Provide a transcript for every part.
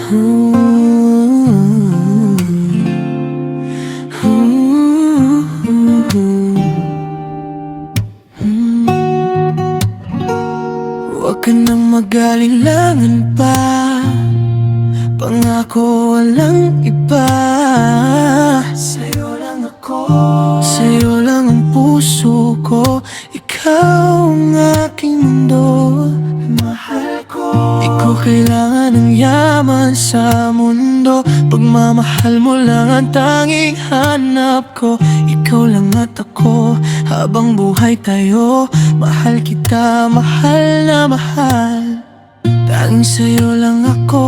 Huwag ka nang mag-alinlangan pa, pangako walang iba. Sa'yo lang ako, sa'yo lang ang puso ko. Ikaw ang aking mundo, mahal ko. Di ko kailangan ng yaman sa mundo, pagmamahal mo lang ang tanging hanap ko. Ikaw lang at ako, habang buhay tayo. Mahal kita, mahal na mahal. Tanging sa'yo lang ako,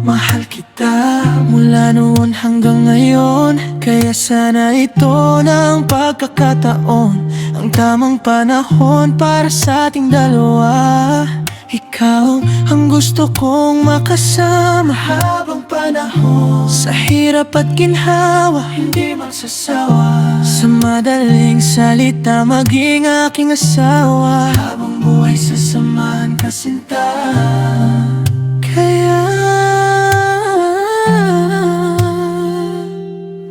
mahal kita mula noon hanggang ngayon. Kaya sana ito na ang pagkakataon, ang tamang panahon para sa ating dalawa. Ikaw ang gusto kong makasama habang panahon, sa hirap at ginhawa, hindi magsasawa. Sa madaling salita, maging aking asawa. Habang buhay sasamahan ka sinta. Kaya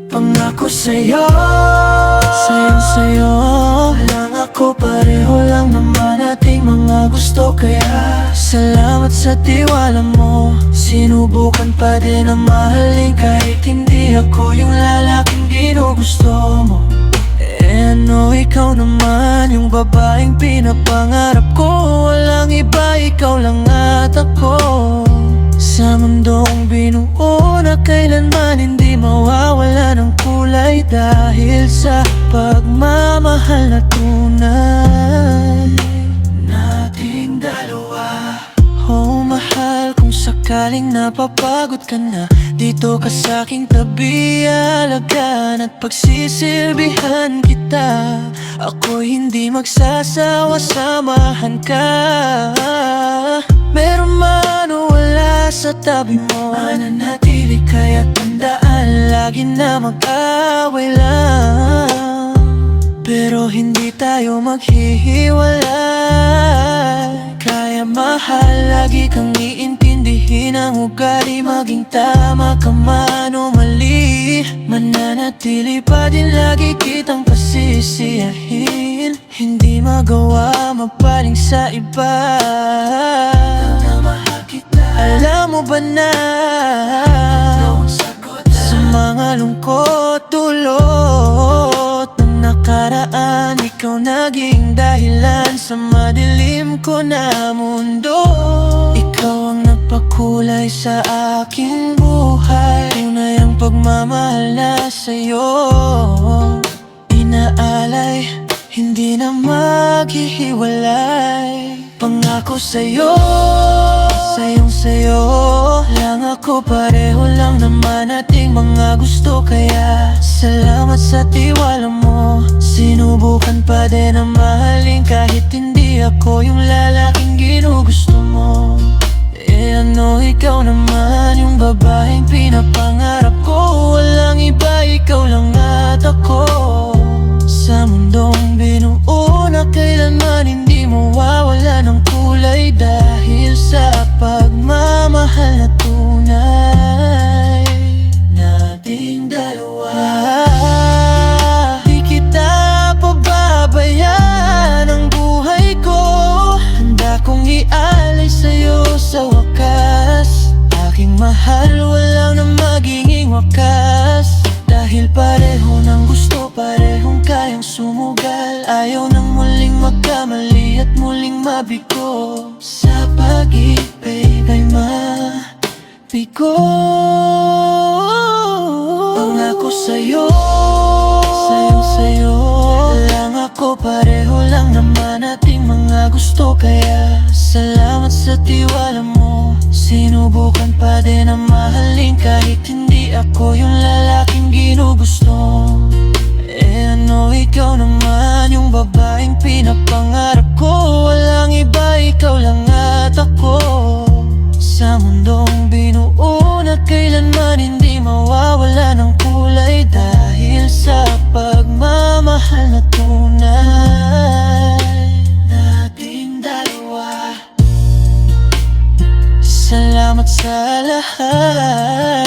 pangako sa'yo, sayang sa'yo lang ako, pareho lang naman ating mga gusto. Kaya salamat sa tiwala mo, sinubukan pa din na mahalin kahit hindi ako yung lalaking ginugusto mo. Ano, ikaw naman yung babaeng pinapangarap ko. Walang iba, ikaw lang at ako. Sa mundong binuo na kailanman hindi mawawala ng kulay, dahil sa pagmamahal na tunay nating dalawa. Oh mahal, kung sakaling napapagod ka na, dito ka sa'king tabi, alagaan at pagsisilbihan kita. Ako'y hindi magsasawa, samahan ka. Meron man o wala sa tabi mo, mananatili kaya't tandaan lagi na mag-away lang, pero hindi tayo maghihiwalay. Kaya mahal, lagi kang iintindihin ang ugali, maging tama ka man o mali, mananatili pa din lagi kitang pasisiyahin. Hindi magawa mapaling sa iba, mahal kita. Alam mo ba na sa mga lungkot dulot ng nakaraan, ikaw naging dahilan sa madilim ko na mundo. Ikaw ang nagpakulay sa aking buhay, tunay ang pagmamahal na sa'yo inaalay, hindi na maghihiwalay. Pangako sa'yo, sayong sa'yo lang ako, pareho lang naman ating mga gusto. Kaya salamat sa tiwala mo, sinubukan pa din na mahalin kahit hindi ako yung lalaking ginugusto mo. Ano, ikaw naman yung babaeng pinapangarap ko. Walang iba, ikaw lang at ako. Sa mundong binuo na kailanman hindi mawawala ng kulay, dahil sa pagmamahal na tunay nating dalawa. Di kita pababayaan ang buhay ko, handa kong ialay sa'yo sa wakas. Aking mahal, walang na magiging wakas, dahil pareho ng gusto, parehong kayang sumugal. Ayaw nang muling magkamali at muling mabigo, sa pag-ibig ay mabigo. Pangako sa'yo, sayang sa'yo lang ako, pareho lang naman ating mga gusto. Kaya salamat sa tiwala mo, sinubukan pa din na mahalin kahit hindi ako yung lalaking ginugusto. Ano, ikaw naman yung babaeng pinapangarap ko. Walang iba, ikaw lang at ako. Sa mundong binuo na kailanman hindi mawawala ng kulay, dahil sa pagmamahal na tunay nating dalawa. Salamat salamat sa lahat.